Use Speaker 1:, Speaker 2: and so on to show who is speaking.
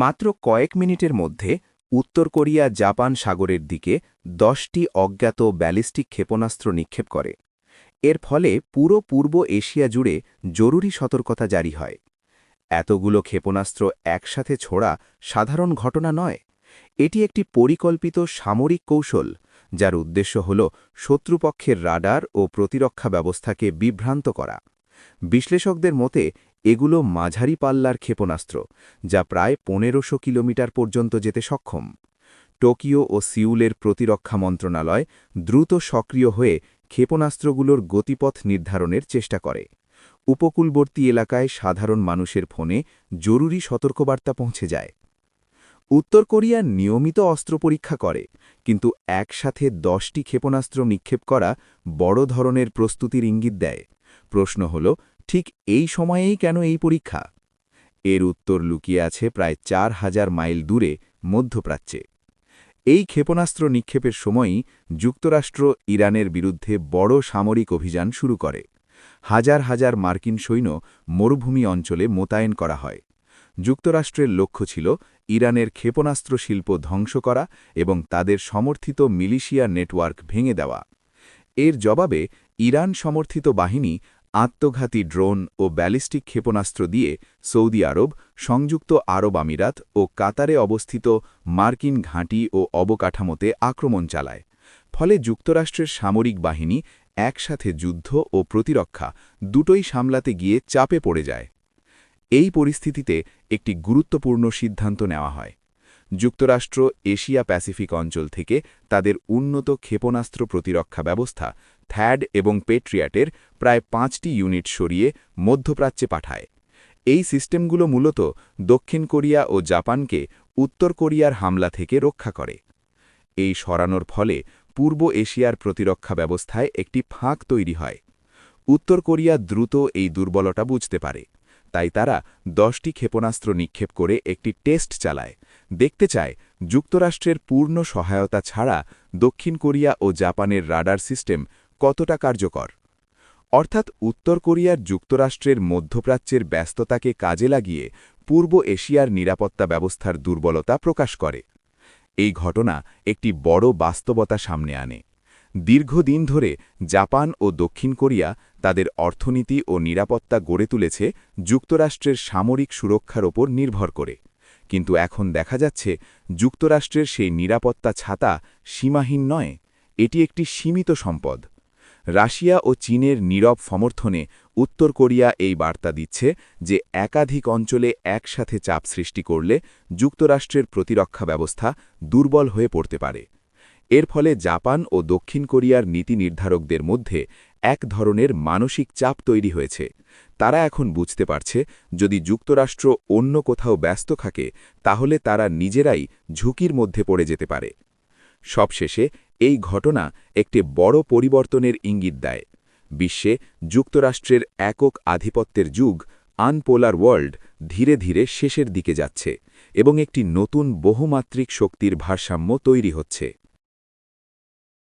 Speaker 1: মাত্র কয়েক মিনিটের মধ্যে উত্তর কোরিয়া জাপান সাগরের দিকে 10টি অজ্ঞাত ব্যালিস্টিক ক্ষেপণাস্ত্র নিক্ষেপ করে। এর ফলে পুরো পূর্ব এশিয়া জুড়ে জরুরি সতর্কতা জারি হয়। এতগুলো ক্ষেপণাস্ত্র একসাথে ছোড়া সাধারণ ঘটনা নয়, এটি একটি পরিকল্পিত সামরিক কৌশল, যার উদ্দেশ্য হল শত্রুপক্ষের রাডার ও প্রতিরক্ষা ব্যবস্থাকে বিভ্রান্ত করা। বিশ্লেষকদের মতে এগুলো মাঝারি পাল্লার ক্ষেপণাস্ত্র, যা প্রায় 1500 কিলোমিটার পর্যন্ত যেতে সক্ষম। টোকিও ও সিউলের প্রতিরক্ষা মন্ত্রণালয় দ্রুত সক্রিয় হয়ে ক্ষেপণাস্ত্রগুলোর গতিপথ নির্ধারণের চেষ্টা করে। উপকূলবর্তী এলাকায় সাধারণ মানুষের ফোনে জরুরি সতর্কবার্তা পৌঁছে যায়। উত্তর কোরিয়া নিয়মিত অস্ত্র পরীক্ষা করে, কিন্তু একসাথে 10টি ক্ষেপণাস্ত্র নিক্ষেপ করা বড় ধরনের প্রস্তুতির ইঙ্গিত দেয়। প্রশ্ন হল, ঠিক এই সময়েই কেন এই পরীক্ষা? এর উত্তর লুকিয়ে আছে প্রায় 4000 মাইল দূরে মধ্যপ্রাচ্যে। এই ক্ষেপণাস্ত্র নিক্ষেপের সময়ই যুক্তরাষ্ট্র ইরানের বিরুদ্ধে বড় সামরিক অভিযান শুরু করে। হাজার হাজার মার্কিন সৈন্য মরুভূমি অঞ্চলে মোতায়েন করা হয়। যুক্তরাষ্ট্রের লক্ষ্য ছিল ইরানের ক্ষেপণাস্ত্র শিল্প ধ্বংস করা এবং তাদের সমর্থিত মিলিশিয়া নেটওয়ার্ক ভেঙে দেওয়া। এর জবাবে ইরান সমর্থিত বাহিনী আত্মঘাতী ড্রোন ও ব্যালিস্টিক ক্ষেপণাস্ত্র দিয়ে সৌদি আরব, সংযুক্ত আরব আমিরাত ও কাতারে অবস্থিত মার্কিন ঘাঁটি ও অবকাঠামোতে আক্রমণ চালায়। ফলে যুক্তরাষ্ট্রের সামরিক বাহিনী একসাথে যুদ্ধ ও প্রতিরক্ষা দুটোই সামলাতে গিয়ে চাপে পড়ে যায়। এই পরিস্থিতিতে একটি গুরুত্বপূর্ণ সিদ্ধান্ত নেওয়া হয়। যুক্তরাষ্ট্র এশিয়া প্যাসিফিক অঞ্চল থেকে তাদের উন্নত ক্ষেপণাস্ত্র প্রতিরক্ষা ব্যবস্থা থ্যাড এবং পেট্রিয়াটের প্রায় 5টি ইউনিট সরিয়ে মধ্যপ্রাচ্যে পাঠায়। এই সিস্টেমগুলো মূলত দক্ষিণ কোরিয়া ও জাপানকে উত্তর কোরিয়ার হামলা থেকে রক্ষা করে। এই সরানোর ফলে পূর্ব এশিয়ার প্রতিরক্ষা ব্যবস্থায় একটি ফাঁক তৈরি হয়। উত্তর কোরিয়া দ্রুত এই দুর্বলতা বুঝতে পারে, তাই তারা 10টি ক্ষেপণাস্ত্র নিক্ষেপ করে একটি টেস্ট চালায়, দেখতে চায় যুক্তরাষ্ট্রের পূর্ণ সহায়তা ছাড়া দক্ষিণ কোরিয়া ও জাপানের রাডার সিস্টেম কতটা কার্যকর। অর্থাৎ উত্তর কোরিয়ার যুক্তরাষ্ট্রের মধ্যপ্রাচ্যের ব্যস্ততাকে কাজে লাগিয়ে পূর্ব এশিয়ার নিরাপত্তা ব্যবস্থার দুর্বলতা প্রকাশ করে। এই ঘটনা একটি বড় বাস্তবতা সামনে আনে। দীর্ঘদিন ধরে জাপান ও দক্ষিণ কোরিয়া তাদের অর্থনীতি ও নিরাপত্তা গড়ে তুলেছে যুক্তরাষ্ট্রের সামরিক সুরক্ষার ওপর নির্ভর করে, কিন্তু এখন দেখা যাচ্ছে যুক্তরাষ্ট্রের সেই নিরাপত্তা ছাতা সীমাহীন নয়, এটি একটি সীমিত সম্পদ। রাশিয়া ও চীনের নীরব সমর্থনে উত্তর কোরিয়া এই বার্তা দিচ্ছে যে একাধিক অঞ্চলে একসাথে চাপ সৃষ্টি করলে যুক্তরাষ্ট্রের প্রতিরক্ষা ব্যবস্থা দুর্বল হয়ে পড়তে পারে। এর ফলে জাপান ও দক্ষিণ কোরিয়ার নীতি নির্ধারকদের মধ্যে এক ধরনের মানসিক চাপ তৈরি হয়েছে। তারা এখন বুঝতে পারছে, যদি যুক্তরাষ্ট্র অন্য কোথাও ব্যস্ত থাকে তাহলে তারা নিজেরাই ঝুঁকির মধ্যে পড়ে যেতে পারে। সবশেষে এই ঘটনা একটি বড় পরিবর্তনের ইঙ্গিত দেয়। বিশ্বে যুক্তরাষ্ট্রের একক আধিপত্যের যুগ, আনপোলার ওয়ার্ল্ড, ধীরে ধীরে শেষের দিকে যাচ্ছে এবং একটি নতুন বহুমাত্রিক শক্তির ভারসাম্য তৈরি হচ্ছে।